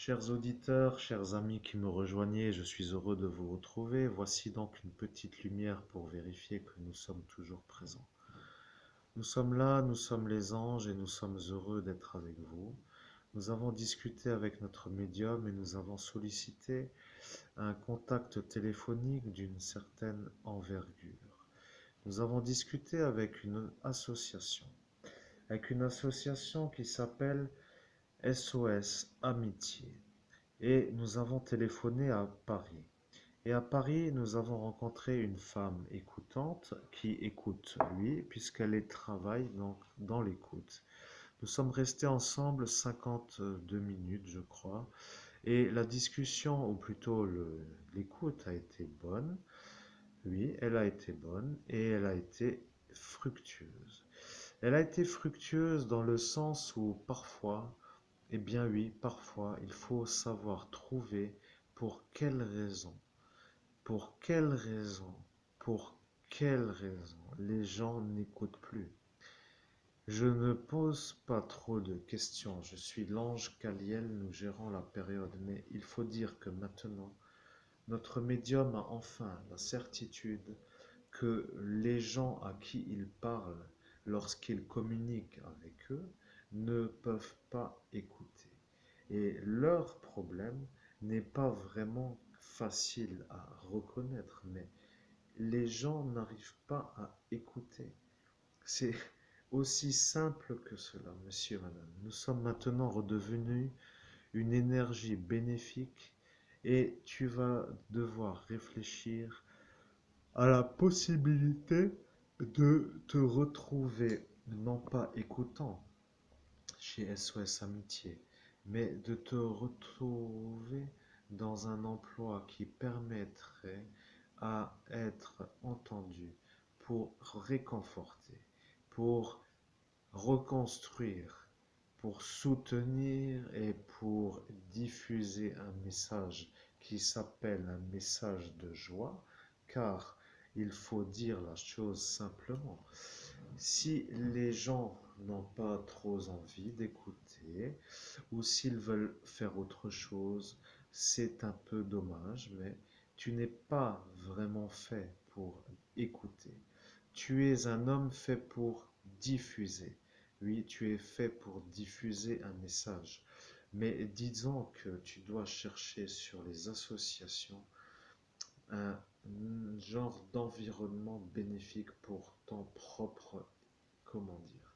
Chers auditeurs, chers amis qui me rejoignez, je suis heureux de vous retrouver. Voici donc une petite lumière pour vérifier que nous sommes toujours présents. Nous sommes là, nous sommes les anges et nous sommes heureux d'être avec vous. Nous avons discuté avec notre médium et nous avons sollicité un contact téléphonique d'une certaine envergure. Nous avons discuté avec une association qui s'appelle SOS Amitié. Et nous avons téléphoné à Paris. Et à Paris, nous avons rencontré une femme écoutante qui écoute lui, puisqu'elle travaille donc dans l'écoute. Nous sommes restés ensemble 52 minutes, je crois, et la discussion, ou plutôt l'écoute a été bonne. Oui, elle a été bonne et elle a été fructueuse. Elle a été fructueuse dans le sens où parfois, eh bien oui, parfois, il faut savoir trouver pour quelle raison, pour quelle raison, pour quelle raison les gens n'écoutent plus. Je ne pose pas trop de questions, je suis l'ange Caliel, nous gérons la période, mais il faut dire que maintenant, notre médium a enfin la certitude que les gens à qui il parle lorsqu'il communique avec eux ne peuvent pas écouter. Et leur problème n'est pas vraiment facile à reconnaître, mais les gens n'arrivent pas à écouter. C'est aussi simple que cela, monsieur, madame. Nous sommes maintenant redevenus une énergie bénéfique et tu vas devoir réfléchir à la possibilité de te retrouver, non pas écoutant chez SOS Amitié, mais de te retrouver dans un emploi qui permettrait à être entendu pour réconforter, pour reconstruire, pour soutenir et pour diffuser un message qui s'appelle un message de joie, car il faut dire la chose simplement. Si les gens n'ont pas trop envie d'écouter ou s'ils veulent faire autre chose, c'est un peu dommage, mais tu n'es pas vraiment fait pour écouter. Tu es un homme fait pour diffuser. Oui, tu es fait pour diffuser un message. Mais disons que tu dois chercher sur les associations un genre d'environnement bénéfique pour ton propre, comment dire.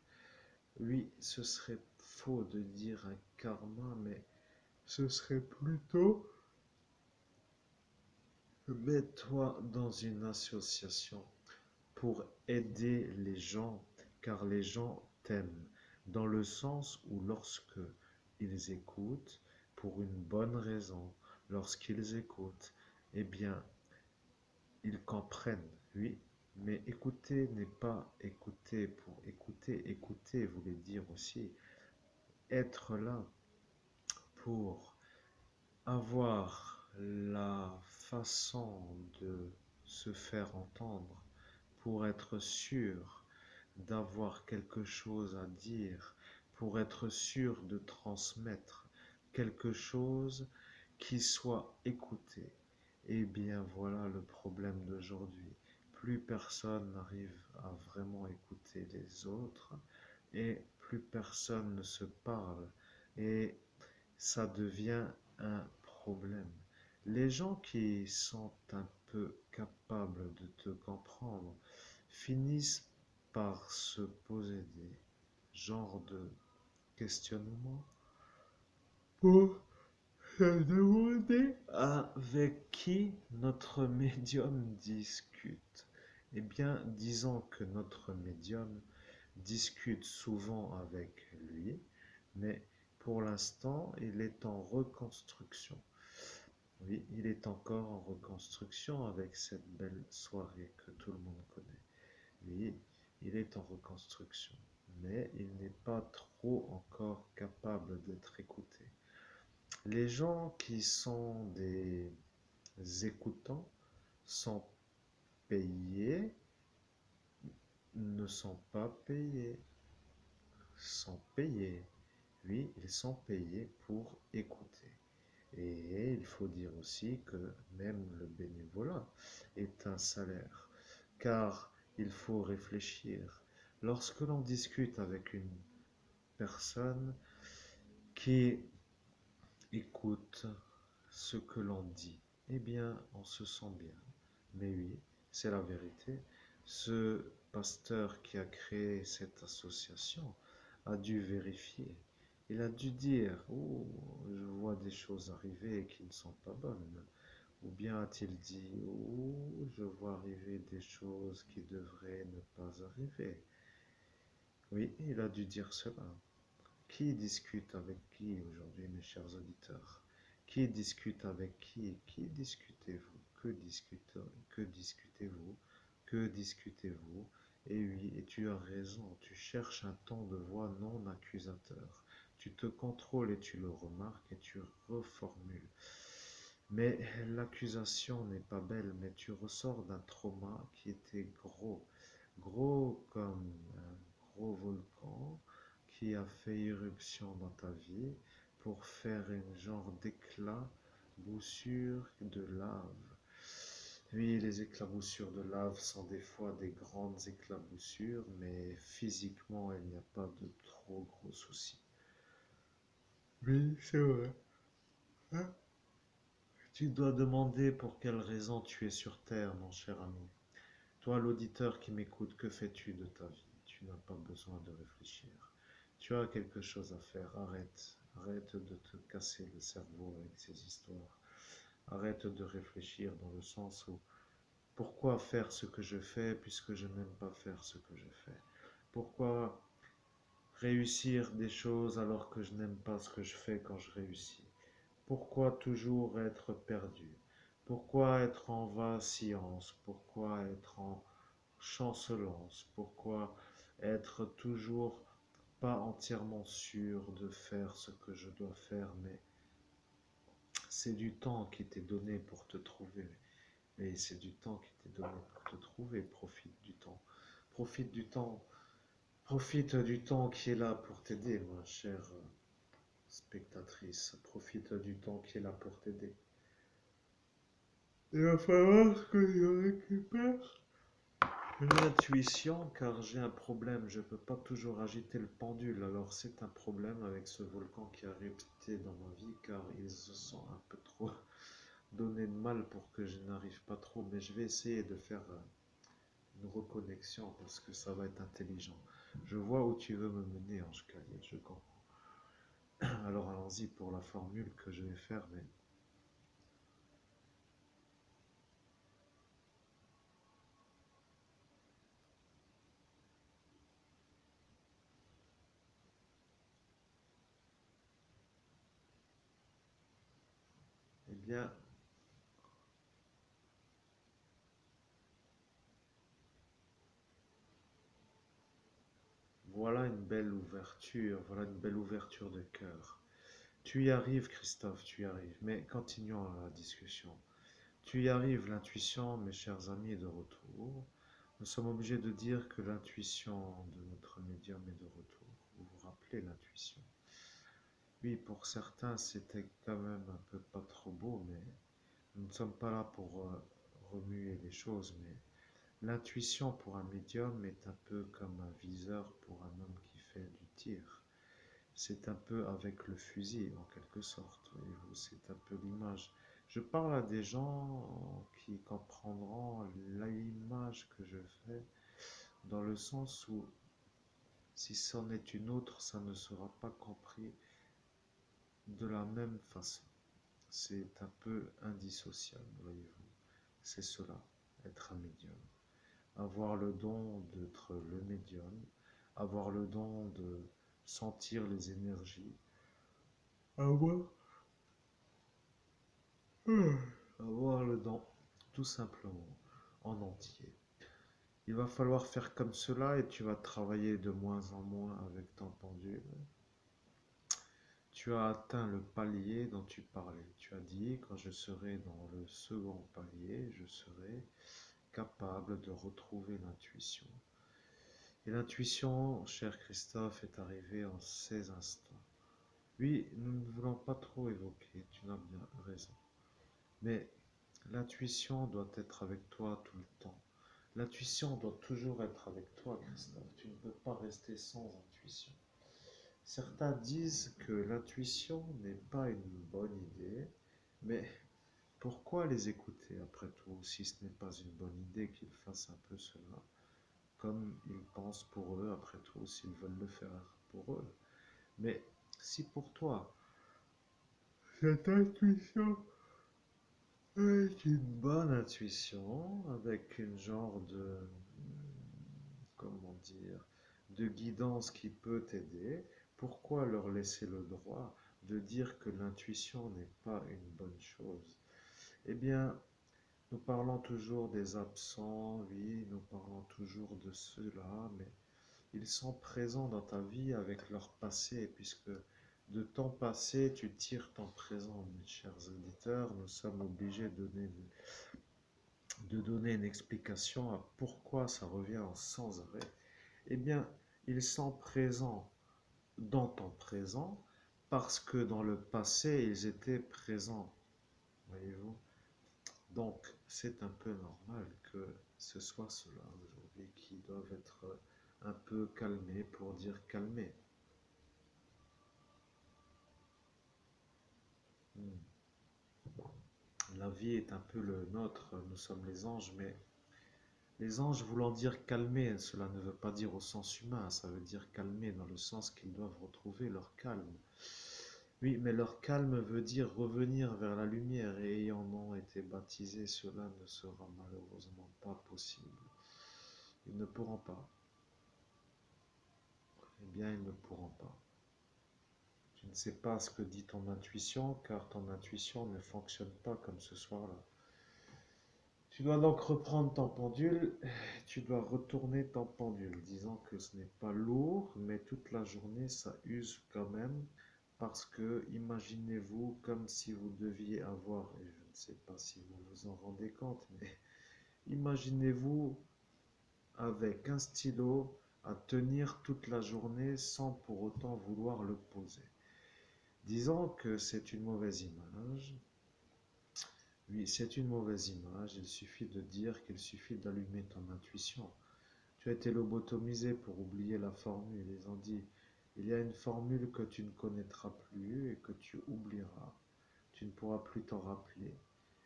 Oui, ce serait faux de dire un karma, mais ce serait plutôt mets-toi dans une association pour aider les gens, car les gens t'aiment, dans le sens où lorsque ils écoutent, pour une bonne raison, lorsqu'ils écoutent, eh bien, ils comprennent, oui, mais écouter n'est pas écouter pour écouter. Écouter voulait dire aussi être là pour avoir la façon de se faire entendre, pour être sûr d'avoir quelque chose à dire, pour être sûr de transmettre quelque chose qui soit écouté. Eh bien voilà le problème d'aujourd'hui. Plus personne n'arrive à vraiment écouter les autres et plus personne ne se parle et ça devient un problème. Les gens qui sont un peu capables de te comprendre finissent par se poser des genres de questionnements pour se demander avec qui notre médium discute. Eh bien, disons que notre médium discute souvent avec lui, mais pour l'instant, il est en reconstruction. Oui, il est encore en reconstruction avec cette belle soirée que tout le monde connaît. Oui, il est en reconstruction, mais il n'est pas trop encore capable d'être écouté. Les gens qui sont des écoutants sont payés, ne sont pas payés, sont payés. Oui, ils sont payés pour écouter. Et il faut dire aussi que même le bénévolat est un salaire, car il faut réfléchir. Lorsque l'on discute avec une personne qui écoute ce que l'on dit, eh bien, on se sent bien. Mais oui, c'est la vérité. Ce pasteur qui a créé cette association a dû vérifier. Il a dû dire, oh, je vois des choses arriver qui ne sont pas bonnes. Ou bien a-t-il dit, oh, je vois arriver des choses qui devraient ne pas arriver. Oui, il a dû dire cela. Qui discute avec qui aujourd'hui, mes chers auditeurs? Qui discute avec qui? Qui discutez-vous? Que discutez-vous? Que discutez-vous? Et oui, et tu as raison, tu cherches un ton de voix non accusateur. Tu te contrôles et tu le remarques et tu reformules. Mais l'accusation n'est pas belle, mais tu ressors d'un trauma qui était gros, gros comme un gros volcan qui a fait irruption dans ta vie pour faire un genre d'éclat, boussure de lave. Oui, les éclaboussures de lave sont des fois des grandes éclaboussures, mais physiquement, il n'y a pas de trop gros soucis. Oui, c'est vrai. Hein. Tu dois demander pour quelle raison tu es sur Terre, mon cher ami. Toi, l'auditeur qui m'écoute, que fais-tu de ta vie? Tu n'as pas besoin de réfléchir. Tu as quelque chose à faire. Arrête. Arrête de te casser le cerveau avec ces histoires. Arrête de réfléchir dans le sens où pourquoi faire ce que je fais puisque je n'aime pas faire ce que je fais? Pourquoi réussir des choses alors que je n'aime pas ce que je fais quand je réussis? Pourquoi toujours être perdu? Pourquoi être en vacillance? Pourquoi être en chancelance? Pourquoi être toujours pas entièrement sûr de faire ce que je dois faire? Mais c'est du temps qui t'est donné pour te trouver. Et c'est du temps qui t'est donné pour te trouver. Profite du temps. Profite du temps. Profite du temps qui est là pour t'aider, ma chère spectatrice. Profite du temps qui est là pour t'aider. Il va falloir que je récupère l'intuition car j'ai un problème. Je ne peux pas toujours agiter le pendule. Alors c'est un problème avec ce volcan qui a érupté dans ma vie car ils se sont un peu trop donné de mal pour que je n'arrive pas trop. Mais je vais essayer de faire une reconnexion parce que ça va être intelligent. Je vois où tu veux me mener, Ange Calier, je comprends. Alors allons-y pour la formule que je vais faire, mais eh bien, voilà une belle ouverture de cœur. Tu y arrives, Christophe, tu y arrives, mais continuons la discussion. Tu y arrives, l'intuition, mes chers amis, est de retour. Nous sommes obligés de dire que l'intuition de notre médium est de retour. Vous vous rappelez l'intuition? Oui, pour certains, c'était quand même un peu pas trop beau, mais nous ne sommes pas là pour remuer les choses, mais l'intuition pour un médium est un peu comme un viseur pour un homme qui fait du tir. C'est un peu avec le fusil, en quelque sorte, voyez-vous, c'est un peu l'image. Je parle à des gens qui comprendront l'image que je fais, dans le sens où si c'en est une autre, ça ne sera pas compris de la même façon. C'est un peu indissociable, voyez-vous. C'est cela, être un médium. Avoir le don d'être le médium, avoir le don de sentir les énergies, avoir, avoir le don, tout simplement, en entier. Il va falloir faire comme cela et tu vas travailler de moins en moins avec ton pendule. Tu as atteint le palier dont tu parlais. Tu as dit, quand je serai dans le second palier, je serai capable de retrouver l'intuition. Et l'intuition, cher Christophe, est arrivée en ces instants. Oui, nous ne voulons pas trop évoquer, tu n'as bien raison. Mais l'intuition doit être avec toi tout le temps. L'intuition doit toujours être avec toi, Christophe. Tu ne peux pas rester sans intuition. Certains disent que l'intuition n'est pas une bonne idée, mais pourquoi les écouter après tout si ce n'est pas une bonne idée qu'ils fassent un peu cela comme ils pensent pour eux après tout s'ils veulent le faire pour eux. Mais si pour toi cette intuition est une bonne intuition avec une genre de comment dire de guidance qui peut t'aider, pourquoi leur laisser le droit de dire que l'intuition n'est pas une bonne chose? Eh bien, nous parlons toujours des absents, oui, nous parlons toujours de ceux-là, mais ils sont présents dans ta vie avec leur passé, puisque de ton passé, tu tires ton présent, mes chers auditeurs. Nous sommes obligés de donner une explication à pourquoi ça revient sans arrêt. Eh bien, ils sont présents dans ton présent parce que dans le passé, ils étaient présents, voyez-vous. Donc, c'est un peu normal que ce soit cela aujourd'hui qui doivent être un peu calmés pour dire calmés. Hmm. La vie est un peu le nôtre, nous sommes les anges, mais les anges voulant dire calmer, cela ne veut pas dire au sens humain, ça veut dire calmer dans le sens qu'ils doivent retrouver leur calme. Oui, mais leur calme veut dire revenir vers la lumière et ayant non été baptisés, cela ne sera malheureusement pas possible. Ils ne pourront pas. Eh bien, ils ne pourront pas. Tu ne sais pas ce que dit ton intuition, car ton intuition ne fonctionne pas comme ce soir-là. Tu dois donc reprendre ton pendule, tu dois retourner ton pendule, disant que ce n'est pas lourd, mais toute la journée ça use quand même, parce que imaginez-vous comme si vous deviez avoir, et je ne sais pas si vous vous en rendez compte, mais imaginez-vous avec un stylo à tenir toute la journée sans pour autant vouloir le poser. Disons que c'est une mauvaise image. Oui, c'est une mauvaise image. Il suffit de dire qu'il suffit d'allumer ton intuition. Tu as été lobotomisé pour oublier la formule. Ils ont dit, il y a une formule que tu ne connaîtras plus et que tu oublieras. Tu ne pourras plus t'en rappeler.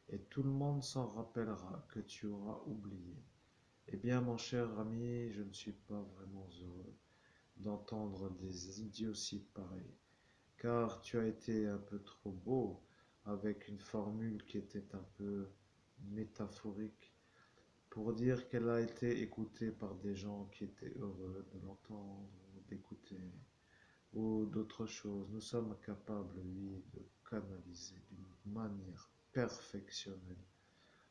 Et tout le monde s'en rappellera que tu auras oublié. Eh bien, mon cher ami, je ne suis pas vraiment heureux d'entendre des idioties pareilles, car tu as été un peu trop beau avec une formule qui était un peu métaphorique pour dire qu'elle a été écoutée par des gens qui étaient heureux de l'entendre, d'écouter, ou d'autres choses. Nous sommes capables, oui, de canaliser d'une manière perfectionnelle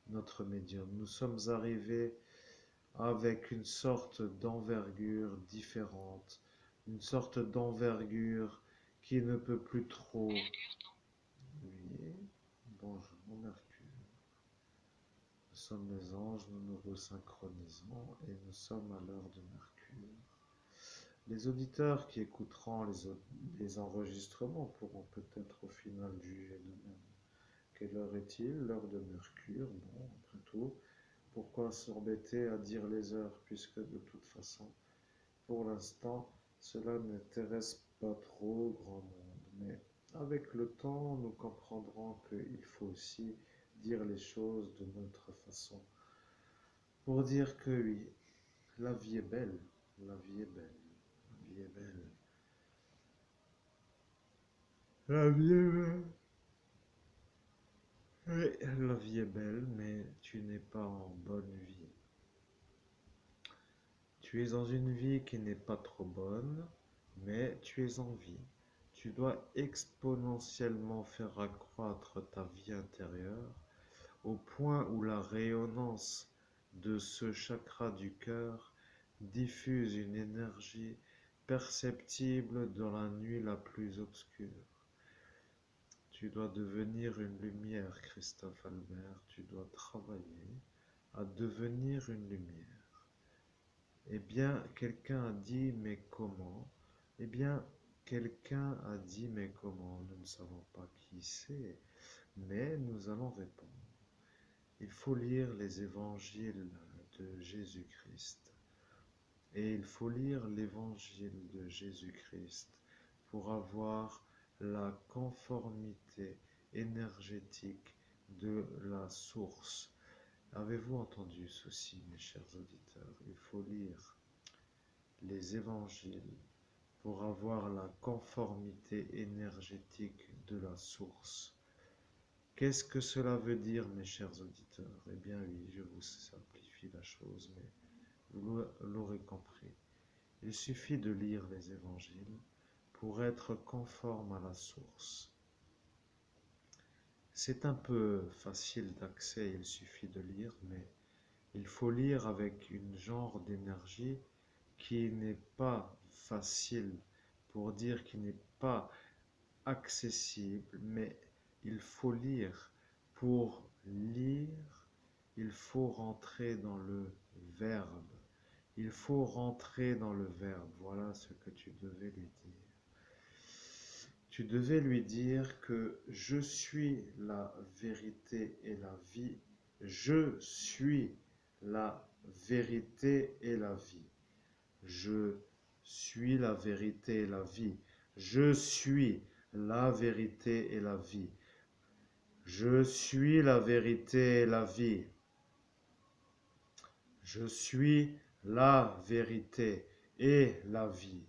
notre médium. Nous sommes arrivés avec une sorte d'envergure différente, une sorte d'envergure qui ne peut plus trop. Oui, bonjour Mercure. Nous sommes les anges, nous nous resynchronisons et nous sommes à l'heure de Mercure. Les auditeurs qui écouteront les enregistrements pourront peut-être au final juger d'eux-mêmes. Quelle heure est-il? L'heure de Mercure. Bon, après tout, pourquoi s'embêter à dire les heures puisque de toute façon, pour l'instant, cela n'intéresse pas trop grand monde. Mais avec le temps, nous comprendrons qu'il faut aussi dire les choses de notre façon. Pour dire que oui, la vie est belle, la vie est belle, la vie est belle. La vie est belle. Oui, la vie est belle, mais tu n'es pas en bonne vie. Tu es dans une vie qui n'est pas trop bonne, mais tu es en vie. Tu dois exponentiellement faire accroître ta vie intérieure au point où la rayonnance de ce chakra du cœur diffuse une énergie perceptible dans la nuit la plus obscure. Tu dois devenir une lumière, Christophe Albert. Tu dois travailler à devenir une lumière. Eh bien, quelqu'un a dit, mais comment? Eh bien, Quelqu'un a dit, mais comment? Nous ne savons pas qui c'est, mais nous allons répondre. Il faut lire les évangiles de Jésus-Christ. Et il faut lire l'évangile de Jésus-Christ pour avoir la conformité énergétique de la source. Avez-vous entendu ceci, mes chers auditeurs? Il faut lire les évangiles pour avoir la conformité énergétique de la source. Qu'est-ce que cela veut dire, mes chers auditeurs? Eh bien oui, je vous simplifie la chose, mais vous l'aurez compris. Il suffit de lire les évangiles pour être conforme à la source. C'est un peu facile d'accès, il suffit de lire, mais il faut lire avec une genre d'énergie qui n'est pas facile, pour dire qui n'est pas accessible, mais il faut lire. Pour lire, il faut rentrer dans le verbe. Il faut rentrer dans le verbe. Voilà ce que tu devais lui dire. Tu devais lui dire que je suis la vérité et la vie. Je suis la vérité et la vie. Je suis la vérité et la vie. Je suis la vérité et la vie. Je suis la vérité et la vie. Je suis la vérité et la vie.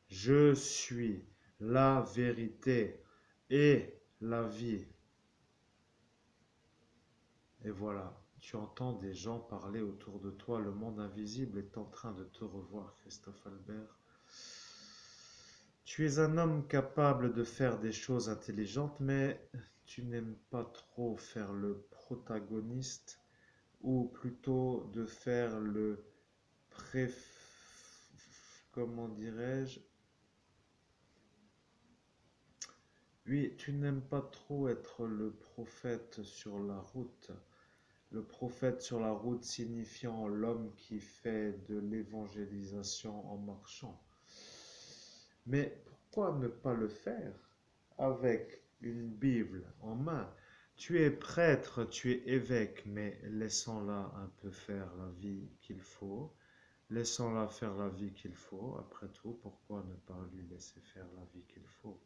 Je suis la vérité et la vie. Et voilà, tu entends des gens parler autour de toi. Le monde invisible est en train de te revoir, Christophe Albert. Tu es un homme capable de faire des choses intelligentes, mais tu n'aimes pas trop faire le protagoniste, ou plutôt de faire le comment dirais-je? Oui, tu n'aimes pas trop être le prophète sur la route. Le prophète sur la route signifiant l'homme qui fait de l'évangélisation en marchant. Mais pourquoi ne pas le faire avec une Bible en main? Tu es prêtre, tu es évêque, mais laissons-la un peu faire la vie qu'il faut. Laissons-la faire la vie qu'il faut. Après tout, pourquoi ne pas lui laisser faire la vie qu'il faut?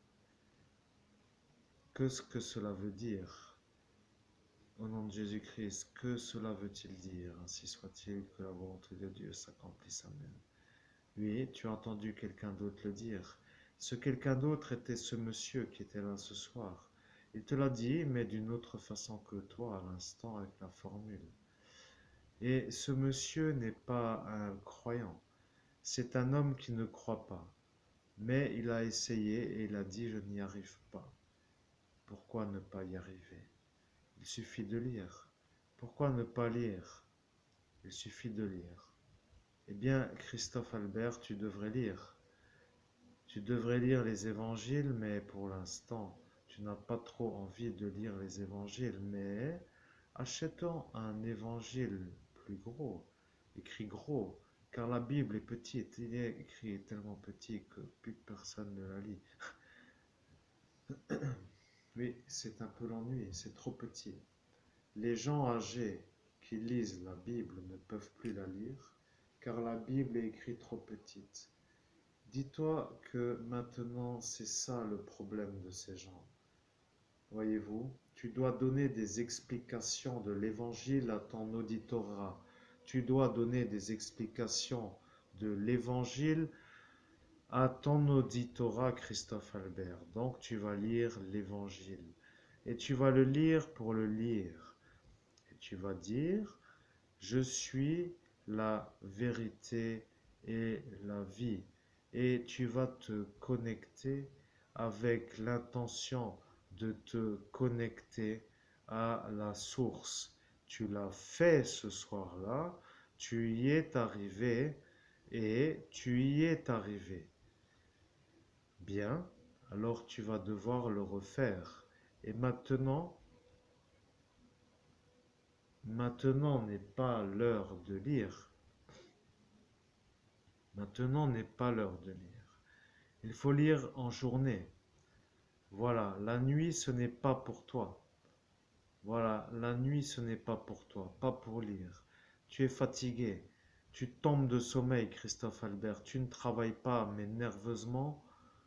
Qu'est-ce que cela veut dire? Au nom de Jésus-Christ, que cela veut-il dire? Ainsi soit-il, que la volonté de Dieu s'accomplisse. Amen. Oui, tu as entendu quelqu'un d'autre le dire. Ce quelqu'un d'autre était ce monsieur qui était là ce soir. Il te l'a dit, mais d'une autre façon que toi à l'instant avec la formule. Et ce monsieur n'est pas un croyant. C'est un homme qui ne croit pas. Mais il a essayé et il a dit, je n'y arrive pas. Pourquoi ne pas y arriver? Il suffit de lire. Pourquoi ne pas lire? Il suffit de lire. Eh bien, Christophe Albert, tu devrais lire. Tu devrais lire les évangiles, mais pour l'instant, tu n'as pas trop envie de lire les évangiles. Mais achetons un évangile plus gros, écrit gros, car la Bible est petite. Il est écrit tellement petit que plus personne ne la lit. Oui, c'est un peu l'ennui, c'est trop petit. Les gens âgés qui lisent la Bible ne peuvent plus la lire, car la Bible est écrite trop petite. Dis-toi que maintenant c'est ça le problème de ces gens. Voyez-vous, tu dois donner des explications de l'évangile à ton auditorat. Tu dois donner des explications de l'évangile à ton auditorat, Christophe Albert. Donc tu vas lire l'évangile. Et tu vas le lire pour le lire. Et tu vas dire, je suis la vérité et la vie. Et tu vas te connecter avec l'intention de te connecter à la source. Tu l'as fait ce soir-là, tu y es arrivé et tu y es arrivé. Bien, alors tu vas devoir le refaire. Et maintenant n'est pas l'heure de lire. Maintenant n'est pas l'heure de lire. Il faut lire en journée. Voilà, la nuit, ce n'est pas pour toi. Voilà, la nuit, ce n'est pas pour toi, pas pour lire. Tu es fatigué, tu tombes de sommeil, Christophe Albert. Tu ne travailles pas, mais nerveusement,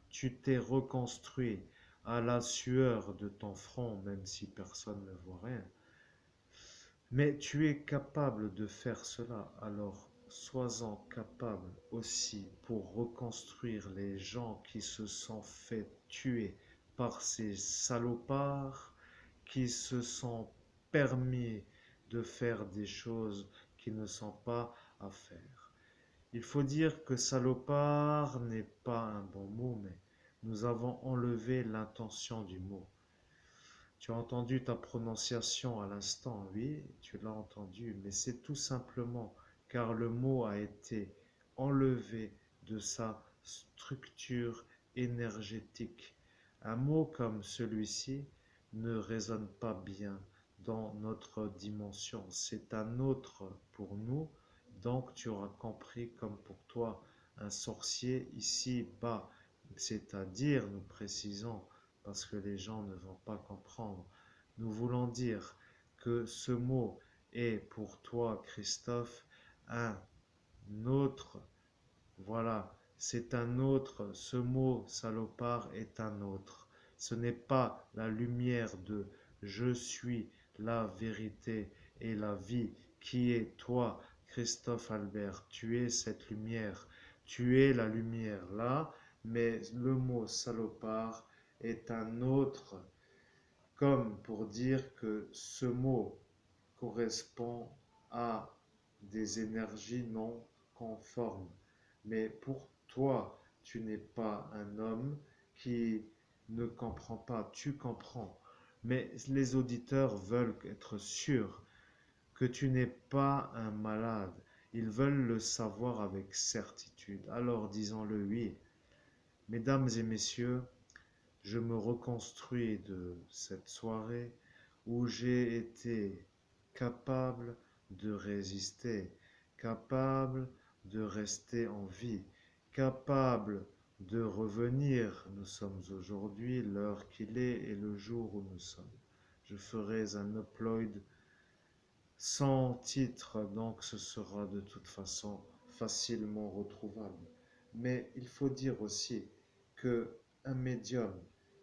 tu t'es reconstruit à la sueur de ton front, même si personne ne voit rien. Mais tu es capable de faire cela, alors sois-en capable aussi pour reconstruire les gens qui se sont fait tuer par ces salopards qui se sont permis de faire des choses qui ne sont pas à faire. Il faut dire que salopard n'est pas un bon mot, mais nous avons enlevé l'intention du mot. Tu as entendu ta prononciation à l'instant, oui, tu l'as entendu, mais c'est tout simplement car le mot a été enlevé de sa structure énergétique. Un mot comme celui-ci ne résonne pas bien dans notre dimension. C'est un autre pour nous, donc tu auras compris comme pour toi un sorcier ici-bas, c'est-à-dire, nous précisons, parce que les gens ne vont pas comprendre. Nous voulons dire que ce mot est pour toi, Christophe, un autre. Voilà, c'est un autre. Ce mot salopard est un autre. Ce n'est pas la lumière de je suis la vérité et la vie qui est toi, Christophe Albert. Tu es cette lumière. Tu es la lumière là, mais le mot salopard est un autre, comme pour dire que ce mot correspond à des énergies non conformes. Mais pour toi, tu n'es pas un homme qui ne comprend pas, tu comprends. Mais les auditeurs veulent être sûrs que tu n'es pas un malade. Ils veulent le savoir avec certitude. Alors disons-le oui. Mesdames et messieurs, je me reconstruis de cette soirée où j'ai été capable de résister, capable de rester en vie, capable de revenir. Nous sommes aujourd'hui l'heure qu'il est et le jour où nous sommes. Je ferai un upload sans titre, donc ce sera de toute façon facilement retrouvable. Mais il faut dire aussi que un médium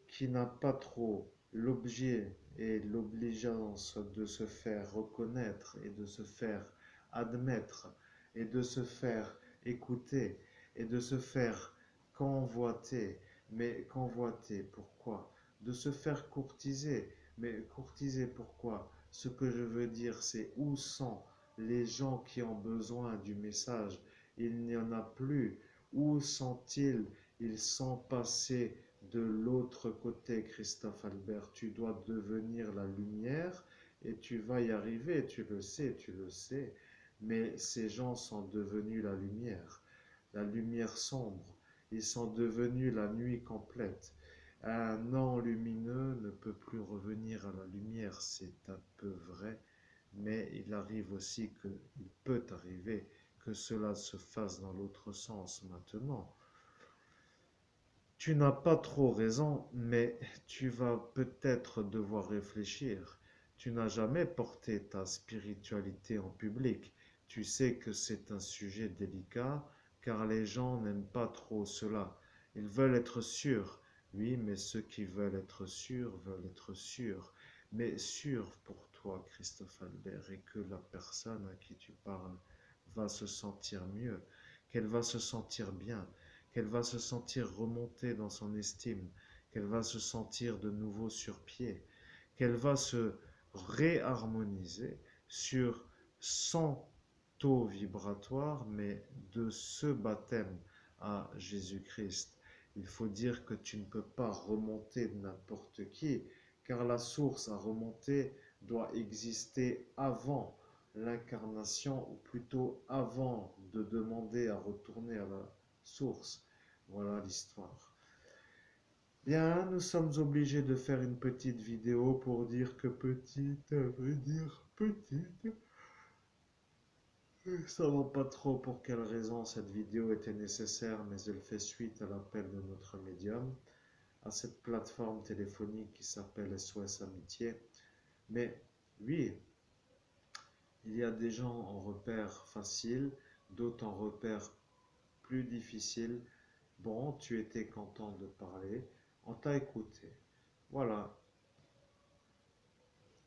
qui n'a pas trop l'objet et l'obligeance de se faire reconnaître et de se faire admettre et de se faire écouter et de se faire convoiter. Mais convoiter, pourquoi? De se faire courtiser. Mais courtiser, pourquoi? Ce que je veux dire, c'est où sont les gens qui ont besoin du message? Il n'y en a plus. Où sont-ils? Ils sont passés de l'autre côté, Christophe Albert. Tu dois devenir la lumière et tu vas y arriver. Tu le sais. Mais ces gens sont devenus la lumière sombre. Ils sont devenus la nuit complète. Un non lumineux ne peut plus revenir à la lumière, c'est un peu vrai, mais il arrive aussi qu'il peut arriver que cela se fasse dans l'autre sens maintenant. Tu n'as pas trop raison, mais tu vas peut-être devoir réfléchir. Tu n'as jamais porté ta spiritualité en public. Tu sais que c'est un sujet délicat, car les gens n'aiment pas trop cela. Ils veulent être sûrs. Oui, mais ceux qui veulent être sûrs veulent être sûrs. Mais sûr pour toi, Christophe Albert, et que la personne à qui tu parles va se sentir mieux, qu'elle va se sentir bien, qu'elle va se sentir remonter dans son estime, qu'elle va se sentir de nouveau sur pied, qu'elle va se réharmoniser sur son taux vibratoire, mais de ce baptême à Jésus-Christ. Il faut dire que tu ne peux pas remonter n'importe qui, car la source à remonter doit exister avant l'incarnation, ou plutôt avant de demander à retourner à la source. Voilà l'histoire. Bien, nous sommes obligés de faire une petite vidéo pour dire que petite veut dire petite. Je ne savons pas trop pour quelle raison cette vidéo était nécessaire, mais elle fait suite à l'appel de notre médium à cette plateforme téléphonique qui s'appelle SOS Amitié. Mais oui, il y a des gens en repère facile, d'autres en repère plus difficile. Bon, tu étais content de parler, on t'a écouté. Voilà,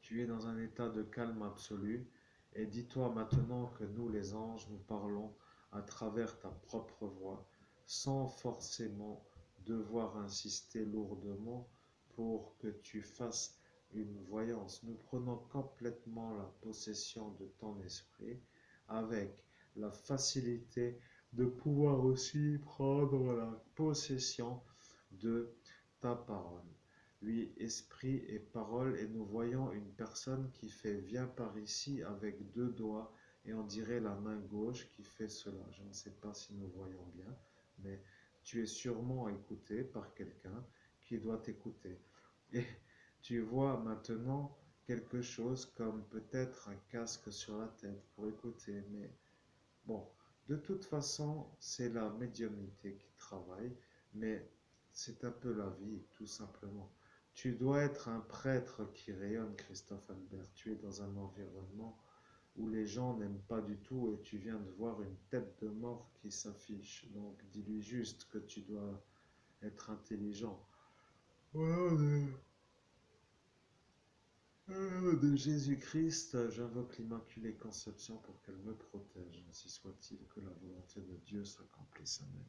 tu es dans un état de calme absolu et dis-toi maintenant que nous les anges, nous parlons à travers ta propre voix sans forcément devoir insister lourdement pour que tu fasses une voyance. Nous prenons complètement la possession de ton esprit avec la facilité de pouvoir aussi prendre la possession de ta parole. Oui, esprit et parole, et nous voyons une personne qui fait viens par ici avec deux doigts, et on dirait la main gauche qui fait cela. Je ne sais pas si nous voyons bien, mais tu es sûrement écouté par quelqu'un qui doit t'écouter. Et tu vois maintenant quelque chose comme peut-être un casque sur la tête pour écouter, mais bon, de toute façon, c'est la médiumnité qui travaille, mais c'est un peu la vie, tout simplement. Tu dois être un prêtre qui rayonne, Christophe Albert. Tu es dans un environnement où les gens n'aiment pas du tout et tu viens de voir une tête de mort qui s'affiche. Donc dis-lui juste que tu dois être intelligent. De Jésus-Christ, j'invoque l'Immaculée Conception pour qu'elle me protège. Ainsi soit-il, que la volonté de Dieu s'accomplisse. Amen.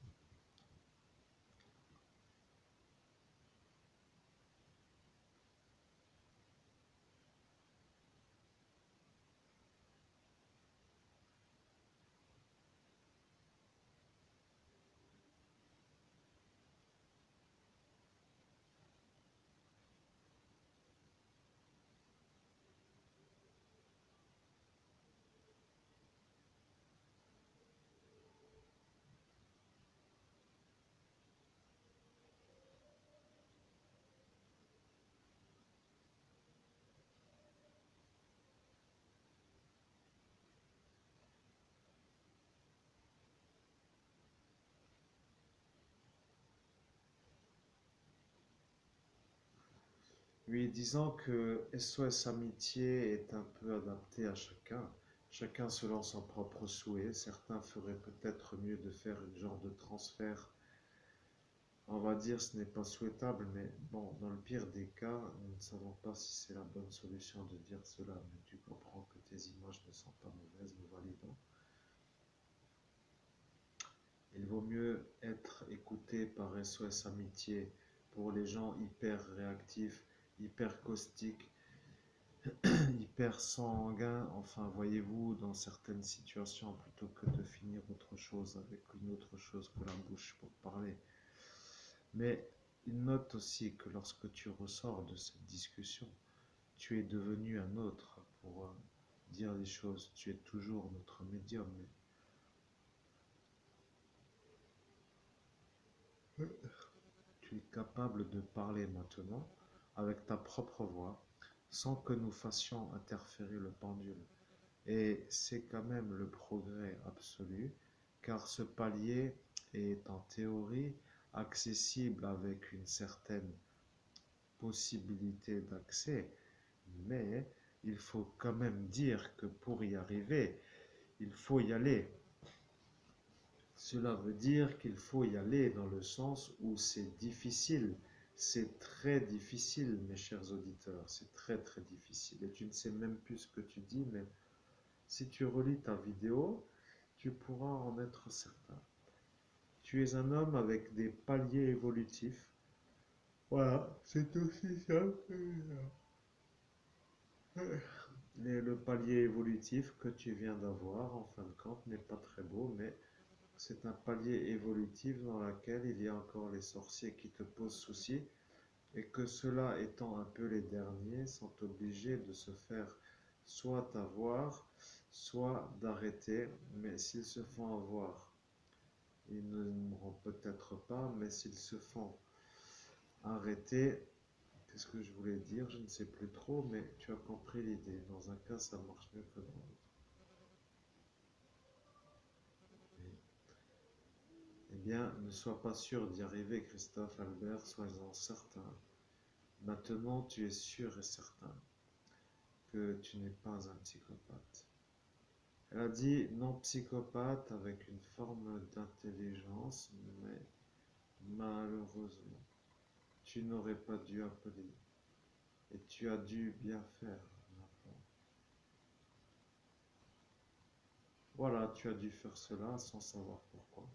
Oui, disons que SOS Amitié est un peu adapté à chacun, chacun selon son propre souhait. Certains feraient peut-être mieux de faire une genre de transfert. On va dire ce n'est pas souhaitable, mais bon, dans le pire des cas, nous ne savons pas si c'est la bonne solution de dire cela, mais tu comprends que tes images ne sont pas mauvaises, nous validons. Il vaut mieux être écouté par SOS Amitié pour les gens hyper réactifs, hyper caustiques, hyper sanguin, enfin voyez-vous, dans certaines situations, plutôt que de finir autre chose avec une autre chose que la bouche pour parler. Mais il note aussi que lorsque tu ressors de cette discussion, tu es devenu un autre pour dire les choses. Tu es toujours notre médium, mais tu es capable de parler maintenant avec ta propre voix sans que nous fassions interférer le pendule. Et c'est quand même le progrès absolu, car ce palier est en théorie accessible avec une certaine possibilité d'accès, mais il faut quand même dire que pour y arriver, il faut y aller. Cela veut dire qu'il faut y aller dans le sens où c'est difficile. C'est très difficile, mes chers auditeurs. C'est très très difficile. Et tu ne sais même plus ce que tu dis, mais si tu relis ta vidéo, tu pourras en être certain. Tu es un homme avec des paliers évolutifs. Voilà, c'est aussi simple. Et le palier évolutif que tu viens d'avoir, en fin de compte, n'est pas très beau, mais c'est un palier évolutif dans lequel il y a encore les sorciers qui te posent souci, et que ceux-là étant un peu les derniers, sont obligés de se faire soit avoir, soit d'arrêter, mais s'ils se font avoir, ils ne mourront peut-être pas, mais s'ils se font arrêter, qu'est-ce que je voulais dire? Je ne sais plus trop, mais tu as compris l'idée. Dans un cas, ça marche mieux que dans l'autre. bien, ne sois pas sûr d'y arriver, Christophe Albert, sois-en certain. Maintenant, tu es sûr et certain que tu n'es pas un psychopathe. Elle a dit non psychopathe avec une forme d'intelligence, mais malheureusement, tu n'aurais pas dû appeler et tu as dû bien faire, l'enfant. Voilà, tu as dû faire cela sans savoir pourquoi.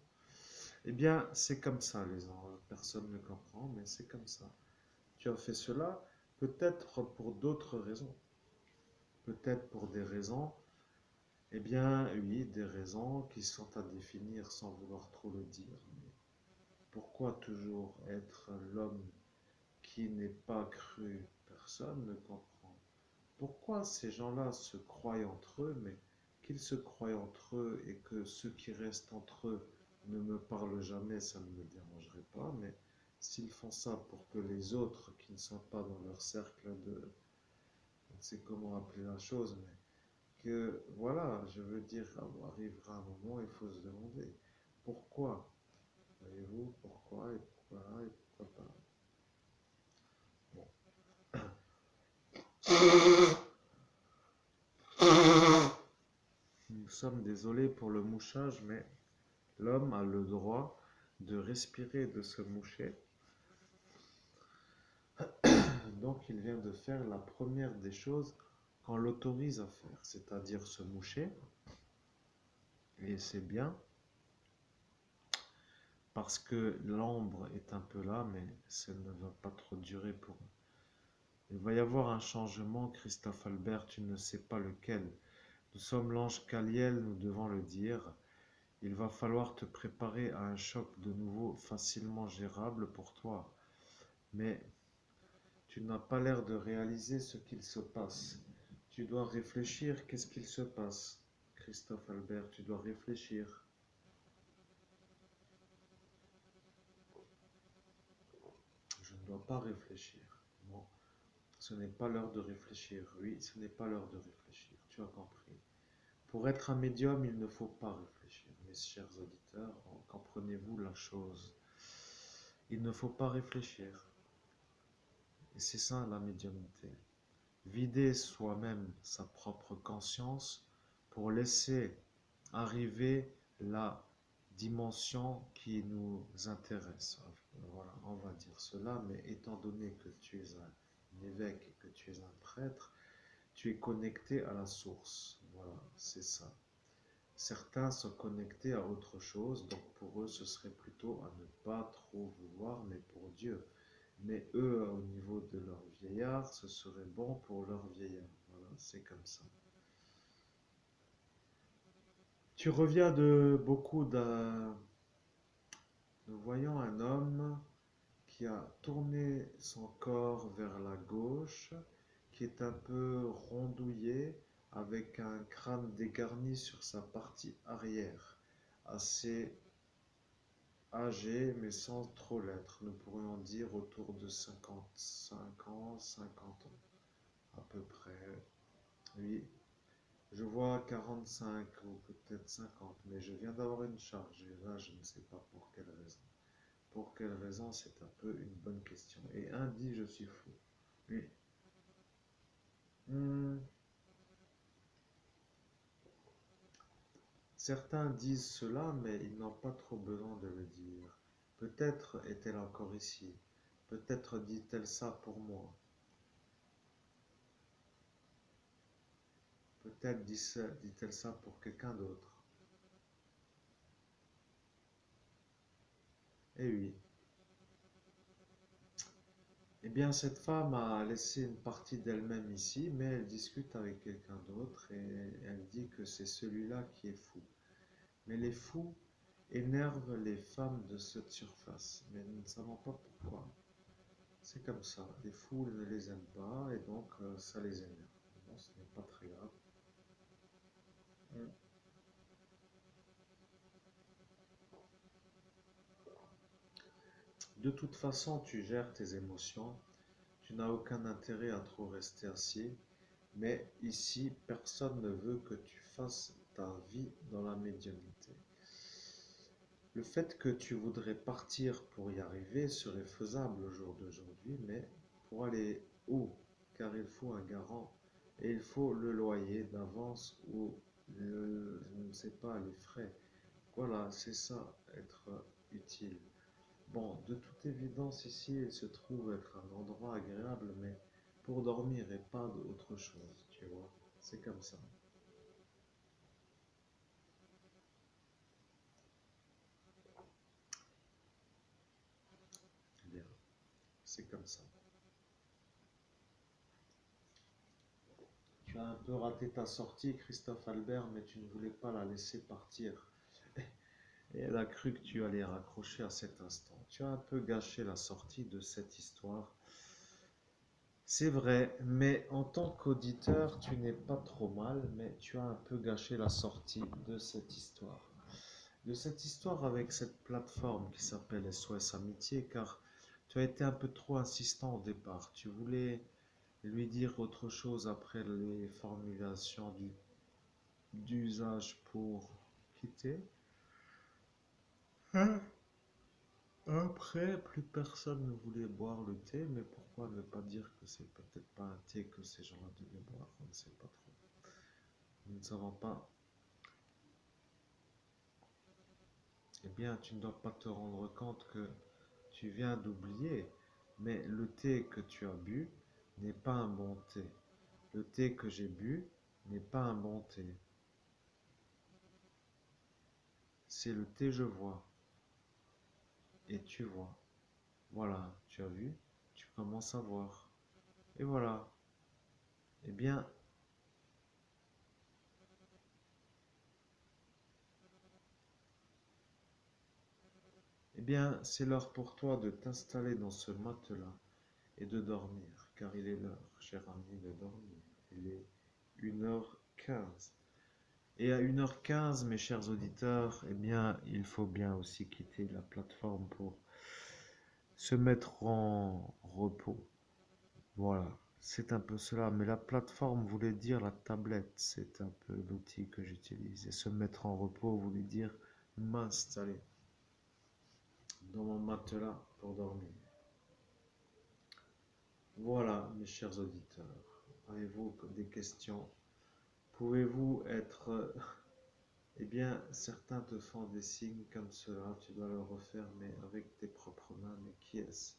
Eh bien, c'est comme ça, les gens. Personne ne comprend, mais c'est comme ça. Tu as fait cela peut-être pour d'autres raisons. Peut-être pour des raisons, eh bien, oui, des raisons qui sont à définir sans vouloir trop le dire. Mais pourquoi toujours être l'homme qui n'est pas cru? Personne ne comprend. Pourquoi ces gens-là se croient entre eux, mais qu'ils se croient entre eux et que ceux qui restent entre eux ne me parlent jamais, ça ne me dérangerait pas, mais s'ils font ça pour que les autres qui ne sont pas dans leur cercle de, je ne sais comment appeler la chose, mais que voilà, je veux dire, arrivera un moment, il faut se demander pourquoi, voyez-vous, pourquoi et pourquoi et pourquoi pas. Bon. Nous sommes désolés pour le mouchage, mais l'homme a le droit de respirer, de se moucher. Donc il vient de faire la première des choses qu'on l'autorise à faire, c'est-à-dire se moucher. Et c'est bien, parce que l'ombre est un peu là, mais ça ne va pas trop durer pour eux. Il va y avoir un changement, Christophe Albert, tu ne sais pas lequel. Nous sommes l'ange Caliel, nous devons le dire. Il va falloir te préparer à un choc de nouveau facilement gérable pour toi. Mais tu n'as pas l'air de réaliser ce qu'il se passe. Tu dois réfléchir, qu'est-ce qu'il se passe? Christophe Albert, tu dois réfléchir. Je ne dois pas réfléchir. Non, ce n'est pas l'heure de réfléchir. Oui, ce n'est pas l'heure de réfléchir. Tu as compris. Pour être un médium, il ne faut pas réfléchir. Mes chers auditeurs, comprenez-vous la chose? Il ne faut pas réfléchir. Et c'est ça la médiumnité. Vider soi-même sa propre conscience pour laisser arriver la dimension qui nous intéresse. Voilà, on va dire cela, mais étant donné que tu es un évêque et que tu es un prêtre, tu es connecté à la source. Voilà, c'est ça. Certains sont connectés à autre chose, donc pour eux ce serait plutôt à ne pas trop vouloir, mais pour Dieu. Mais eux, au niveau de leur vieillard, ce serait bon pour leur vieillard. Voilà, c'est comme ça. Tu reviens de beaucoup d'un... Nous voyons un homme qui a tourné son corps vers la gauche, qui est un peu rondouillé, avec un crâne dégarni sur sa partie arrière, assez âgé, mais sans trop l'être. Nous pourrions dire autour de 55 ans, 50 ans, à peu près. Oui, je vois 45 ou peut-être 50, mais je viens d'avoir une charge, et là, je ne sais pas pour quelle raison. Pour quelle raison, c'est un peu une bonne question. Et un dit, je suis fou. Oui. Hmm. Certains disent cela, mais ils n'ont pas trop besoin de le dire. Peut-être est-elle encore ici. Peut-être dit-elle ça pour moi. Peut-être dit-elle ça pour quelqu'un d'autre. Eh oui. Eh bien, cette femme a laissé une partie d'elle-même ici, mais elle discute avec quelqu'un d'autre et elle dit que c'est celui-là qui est fou. Mais les fous énervent les femmes de cette surface, mais nous ne savons pas pourquoi. C'est comme ça, les fous ne les aiment pas et donc ça les énerve. Bon, ce n'est pas très grave. Mm. De toute façon, tu gères tes émotions, tu n'as aucun intérêt à trop rester assis, mais ici, personne ne veut que tu fasses ta vie dans la médiumnité. Le fait que tu voudrais partir pour y arriver serait faisable au jour d'aujourd'hui, mais pour aller où? Car il faut un garant et il faut le loyer d'avance ou je ne sais pas, les frais. Voilà, c'est ça, être utile. Bon, de toute évidence, ici, il se trouve être un endroit agréable, mais pour dormir et pas d'autre chose, tu vois. C'est comme ça. Bien, c'est comme ça. Tu as un peu raté ta sortie, Christophe Albert, mais tu ne voulais pas la laisser partir. Et elle a cru que tu allais raccrocher à cet instant. Tu as un peu gâché la sortie de cette histoire. C'est vrai, mais en tant qu'auditeur, tu n'es pas trop mal, mais tu as un peu gâché la sortie de cette histoire. De cette histoire avec cette plateforme qui s'appelle SOS Amitié, car tu as été un peu trop insistant au départ. Tu voulais lui dire autre chose après les formulations d'usage pour quitter. Hein? Après, plus personne ne voulait boire le thé, mais pourquoi ne pas dire que c'est peut-être pas un thé que ces gens-là devaient boire? On ne sait pas trop. Nous ne savons pas. Eh bien, tu ne dois pas te rendre compte que tu viens d'oublier, mais le thé que tu as bu n'est pas un bon thé. Le thé que j'ai bu n'est pas un bon thé. C'est le thé je vois et tu vois. Voilà, tu as vu, tu commences à voir. Et voilà. Eh bien, c'est l'heure pour toi de t'installer dans ce matelas et de dormir, car il est l'heure, cher ami, de dormir. Il est 1h15. Et à 1h15, mes chers auditeurs, il faut bien aussi quitter la plateforme pour se mettre en repos. Voilà, c'est un peu cela. Mais la plateforme voulait dire la tablette, c'est un peu l'outil que j'utilise. Et se mettre en repos voulait dire m'installer dans mon matelas pour dormir. Voilà, mes chers auditeurs. Avez-vous des questions? Pouvez-vous être certains te font des signes comme cela, tu dois le refaire, mais avec tes propres mains. Mais qui est-ce?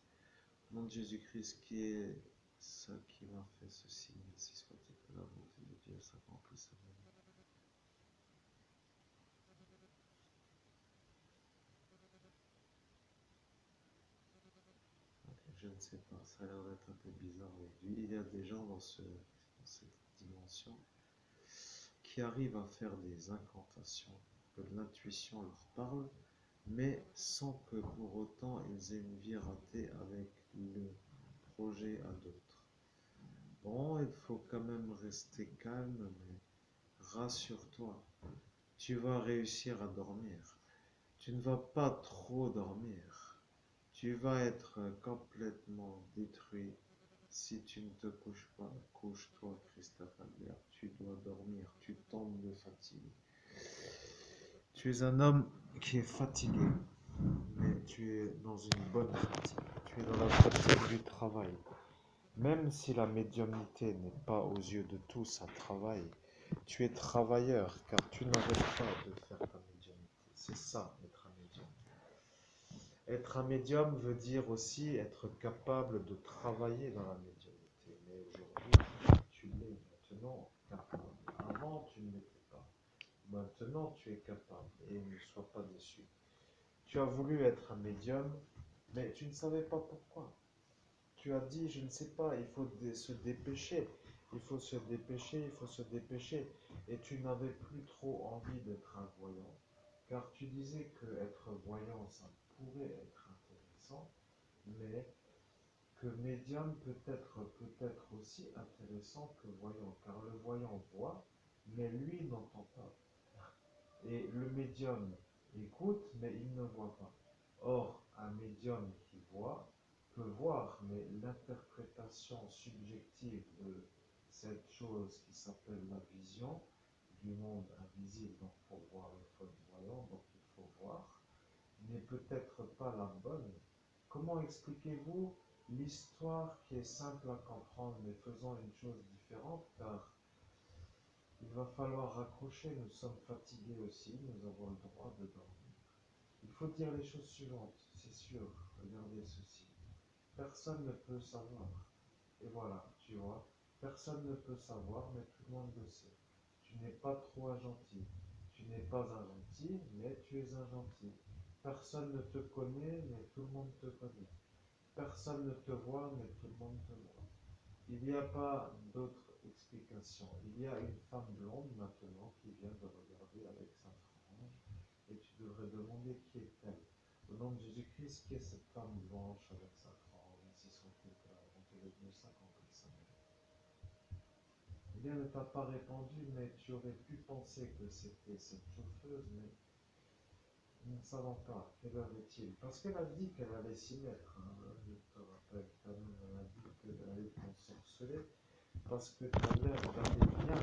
Nom de Jésus-Christ, qui est ce qui m'a fait ce signe? Si soit-il que la volonté de Dieu s'accomplisse à moi. Je ne sais pas, ça a l'air d'être un peu bizarre aujourd'hui. Il y a des gens dans cette dimension qui arrivent à faire des incantations, que l'intuition leur parle, mais sans que pour autant ils aient une vie ratée avec le projet à d'autres. Bon, il faut quand même rester calme, mais rassure-toi, tu vas réussir à dormir. Tu ne vas pas trop dormir. Tu vas être complètement détruit si tu ne te couches pas. Couche-toi, Christophe Albert. Tu dois dormir. Tu tombes de fatigue. Tu es un homme qui est fatigué, mais tu es dans une bonne fatigue. Tu es dans la fatigue du travail. Même si la médiumnité n'est pas aux yeux de tous un travail, tu es travailleur car tu n'arrêtes pas de faire ta médiumnité. C'est ça, être un médium. Être un médium veut dire aussi être capable de travailler dans la médiumnité. Mais aujourd'hui, tu l'es maintenant capable. Avant, tu ne l'étais pas. Maintenant, tu es capable et ne sois pas déçu. Tu as voulu être un médium, mais tu ne savais pas pourquoi. Tu as dit, je ne sais pas, il faut se dépêcher, il faut se dépêcher, il faut se dépêcher. Et tu n'avais plus trop envie d'être un voyant. Car tu disais que être voyant, ça pourrait être intéressant, mais que médium peut être aussi intéressant que voyant. Car le voyant voit, mais lui n'entend pas. Et le médium écoute, mais il ne voit pas. Or, un médium qui voit peut voir, mais l'interprétation subjective de cette chose qui s'appelle la vision du monde invisible, donc pour voir il faut être voyant, donc il faut voir, n'est peut-être pas la bonne, comment expliquez-vous l'histoire qui est simple à comprendre, mais faisant une chose différente, car il va falloir raccrocher, nous sommes fatigués aussi, nous avons le droit de dormir. Il faut dire les choses suivantes, c'est sûr, regardez ceci. Personne ne peut savoir. Et voilà, tu vois, personne ne peut savoir, mais tout le monde le sait. Tu n'es pas trop un gentil. Tu n'es pas un gentil, mais tu es un gentil. Personne ne te connaît, mais tout le monde te connaît. Personne ne te voit, mais tout le monde te voit. Il n'y a pas d'autre explication. Il y a une femme blonde maintenant qui vient de regarder avec sa frange et tu devrais demander qui est-elle. Au nom de Jésus-Christ, qui est cette femme blanche avec sa frange ainsi soit-il avant que les Dieu s'accomplisse. Eh bien, ne t'a pas répondu, mais tu aurais pu penser que c'était cette chauffeuse, mais nous ne savons pas. Quelle heure est-il? Parce qu'elle a dit qu'elle allait s'y mettre. Hein. Je te rappelle quand même, elle a dit qu'elle allait t'ensorceler parce que tu as l'air d'aller bien.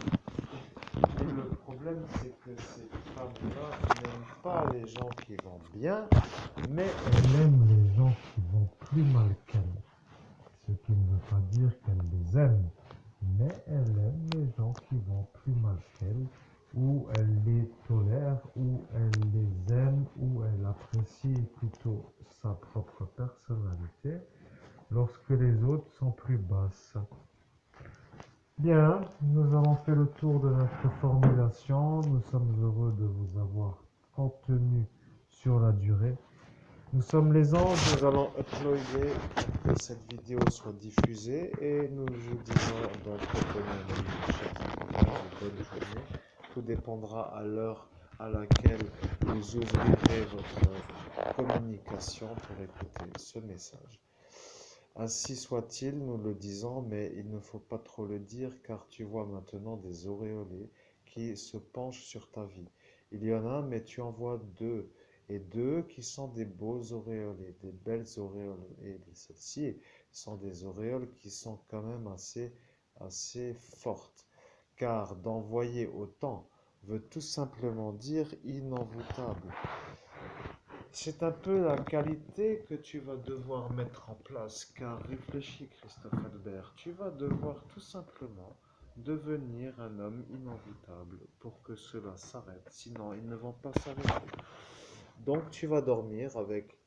Et le problème, c'est que cette femme-là n'aime pas les gens qui vont bien, mais elle aime les gens qui vont plus mal qu'elle. Ce qui ne veut pas dire qu'elle les aime, mais elle aime les gens qui vont plus mal qu'elle, ou elle les tolère, ou elle les aime, ou elle apprécie plutôt sa propre personnalité lorsque les autres sont plus basses. Bien, nous avons fait le tour de notre formulation. Nous sommes heureux de vous avoir contenu sur la durée. Nous sommes les anges, nous allons uploader pour que cette vidéo soit diffusée et nous vous disons donc bonne journée. Tout dépendra à l'heure à laquelle vous ouvrirez votre communication pour écouter ce message. Ainsi soit-il, nous le disons, mais il ne faut pas trop le dire car tu vois maintenant des auréolés qui se penchent sur ta vie. Il y en a, mais tu en vois deux, et deux qui sont des beaux auréolés, des belles auréoles. Et celles-ci sont des auréoles qui sont quand même assez fortes, car d'envoyer autant veut tout simplement dire inenvoûtable. C'est un peu la qualité que tu vas devoir mettre en place, car réfléchis, Christophe Albert, tu vas devoir tout simplement devenir un homme inenvoûtable pour que cela s'arrête, sinon ils ne vont pas s'arrêter. Donc tu vas dormir avec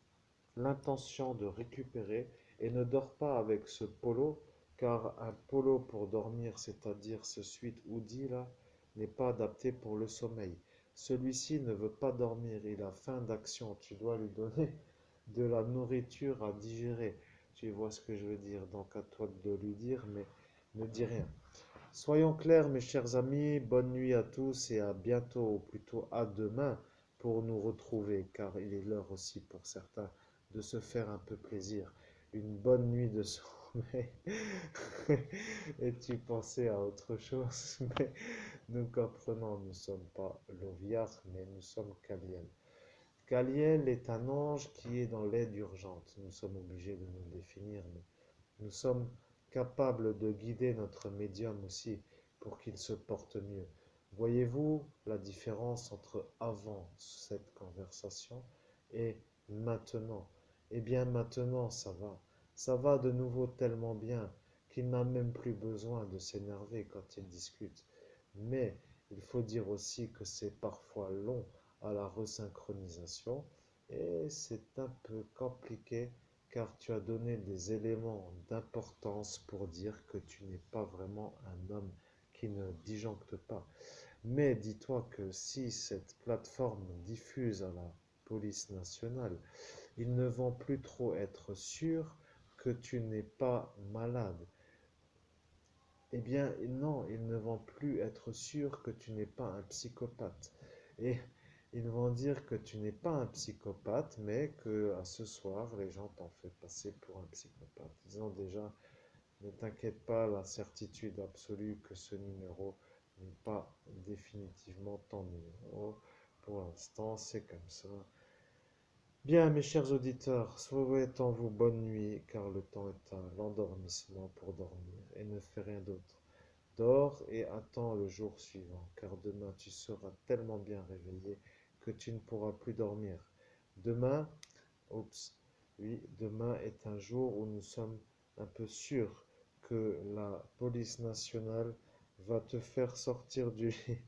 l'intention de récupérer et ne dors pas avec ce polo, car un polo pour dormir, c'est-à-dire ce sweat hoodie là, n'est pas adapté pour le sommeil. Celui-ci ne veut pas dormir, il a faim d'action, tu dois lui donner de la nourriture à digérer. Tu vois ce que je veux dire, donc à toi de lui dire, mais ne dis rien. Soyons clairs, mes chers amis, bonne nuit à tous et à bientôt, ou plutôt à demain, pour nous retrouver, car il est l'heure aussi pour certains de se faire un peu plaisir. Une bonne nuit de sommeil. Et tu pensais à autre chose, mais nous comprenons, nous ne sommes pas Loviar, mais nous sommes Kaliel. Kaliel est un ange qui est dans l'aide urgente. Nous sommes obligés de nous définir, mais nous sommes capables de guider notre médium aussi pour qu'il se porte mieux. Voyez-vous la différence entre avant cette conversation et maintenant? Eh bien maintenant ça va. Ça va de nouveau tellement bien qu'il n'a même plus besoin de s'énerver quand il discute. Mais il faut dire aussi que c'est parfois long à la resynchronisation et c'est un peu compliqué car tu as donné des éléments d'importance pour dire que tu n'es pas vraiment un homme qui ne disjoncte pas. Mais dis-toi que si cette plateforme diffuse à la police nationale, ils ne vont plus trop être sûrs que tu n'es pas malade. Eh bien, non, ils ne vont plus être sûrs que tu n'es pas un psychopathe. Et ils vont dire que tu n'es pas un psychopathe, mais que à ce soir, les gens t'ont fait passer pour un psychopathe. Ils ont déjà, ne t'inquiète pas, la certitude absolue que ce numéro n'est pas définitivement ton numéro. Pour l'instant, c'est comme ça. Bien, mes chers auditeurs, souhaitons-vous bonne nuit, car le temps est à l'endormissement pour dormir, et ne fais rien d'autre. Dors et attends le jour suivant, car demain tu seras tellement bien réveillé que tu ne pourras plus dormir. Demain, oups, oui, demain est un jour où nous sommes un peu sûrs que la police nationale va te faire sortir du lit.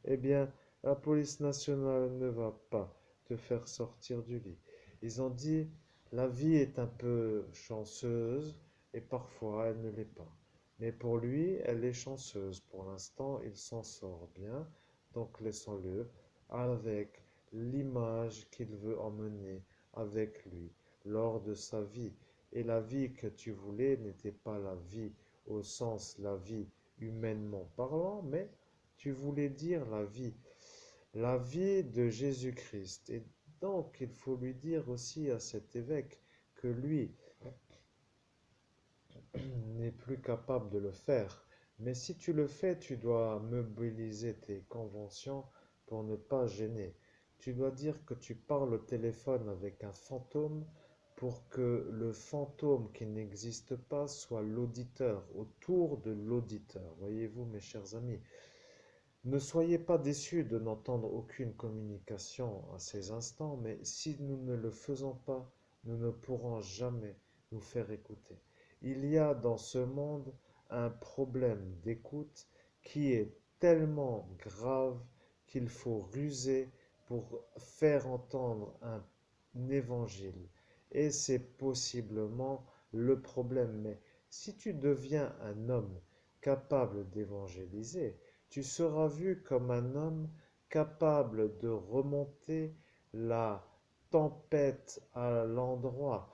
Eh bien, la police nationale ne va pas te faire sortir du lit. Ils ont dit, la vie est un peu chanceuse et parfois elle ne l'est pas. Mais pour lui, elle est chanceuse. Pour l'instant, il s'en sort bien. Donc laissons-le avec l'image qu'il veut emmener avec lui lors de sa vie. Et la vie que tu voulais n'était pas la vie au sens la vie humainement parlant, mais tu voulais dire la vie de Jésus-Christ. Et donc il faut lui dire aussi à cet évêque que lui n'est plus capable de le faire. Mais si tu le fais, tu dois mobiliser tes conventions pour ne pas gêner. Tu dois dire que tu parles au téléphone avec un fantôme pour que le fantôme qui n'existe pas soit l'auditeur, autour de l'auditeur. Voyez-vous, mes chers amis, ne soyez pas déçus de n'entendre aucune communication à ces instants, mais si nous ne le faisons pas, nous ne pourrons jamais nous faire écouter. Il y a dans ce monde un problème d'écoute qui est tellement grave qu'il faut ruser pour faire entendre un évangile. Et c'est possiblement le problème. Mais si tu deviens un homme capable d'évangéliser, tu seras vu comme un homme capable de remonter la tempête à l'endroit,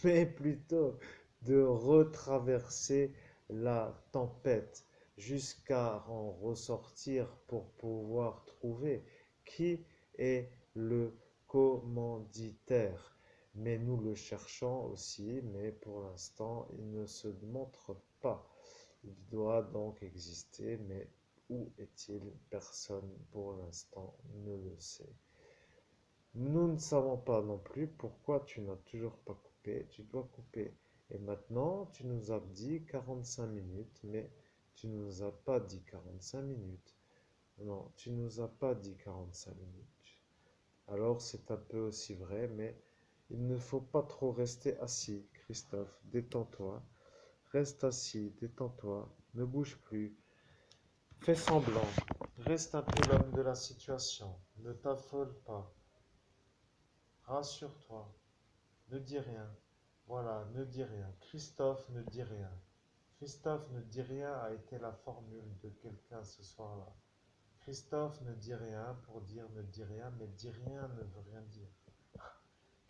mais plutôt de retraverser la tempête jusqu'à en ressortir pour pouvoir trouver qui est le commanditaire. Mais nous le cherchons aussi, mais pour l'instant, il ne se montre pas. Il doit donc exister, mais où est-il? Personne pour l'instant ne le sait. Nous ne savons pas non plus pourquoi tu n'as toujours pas coupé. Tu dois couper. Et maintenant, tu nous as dit 45 minutes, mais tu ne nous as pas dit 45 minutes. Non, tu ne nous as pas dit 45 minutes. Alors c'est un peu aussi vrai, mais il ne faut pas trop rester assis, Christophe. Détends-toi. Reste assis, détends-toi. Ne bouge plus. Fais semblant. Reste un peu l'homme de la situation. Ne t'affole pas. Rassure-toi. Ne dis rien. Voilà, ne dis rien. Christophe ne dit rien. Christophe ne dit rien a été la formule de quelqu'un ce soir-là. Christophe ne dit rien pour dire ne dit rien, mais dit rien ne veut rien dire.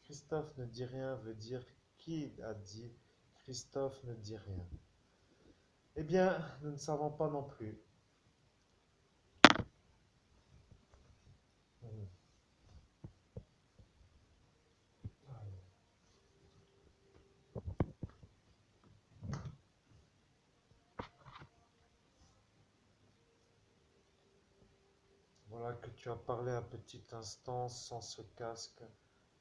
Christophe ne dit rien veut dire qui a dit Christophe ne dit rien. Eh bien, nous ne savons pas non plus. Voilà que tu as parlé un petit instant sans ce casque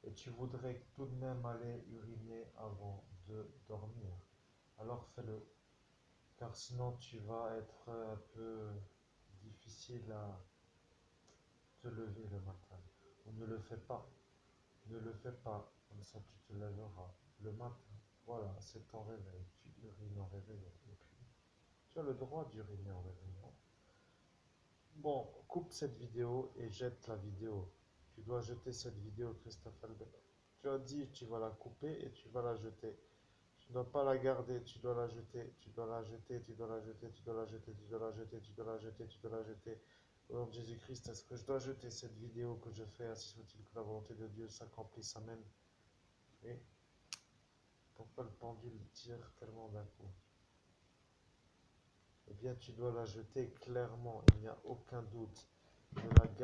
et tu voudrais tout de même aller uriner avant de dormir. Alors fais-le, car sinon tu vas être un peu difficile à te lever le matin. Ou ne le fais pas, ne le fais pas, comme ça tu te lèveras le matin. Voilà, c'est ton réveil, tu urines en réveillant. Et puis, tu as le droit d'uriner en réveillant. Bon, coupe cette vidéo et jette la vidéo. Tu dois jeter cette vidéo, Christophe Albert. Tu as dit tu vas la couper et tu vas la jeter. Tu ne dois pas la garder, tu dois la jeter, tu dois la jeter, tu dois la jeter, tu dois la jeter, tu dois la jeter, tu dois la jeter, tu dois la jeter. Au nom de Jésus-Christ, est-ce que je dois jeter cette vidéo que je fais, ainsi soit-il que la volonté de Dieu s'accomplisse, amen. Oui. Pourquoi le pendule tire tellement d'un coup? Eh bien, tu dois la jeter clairement, il n'y a aucun doute. Je la garde.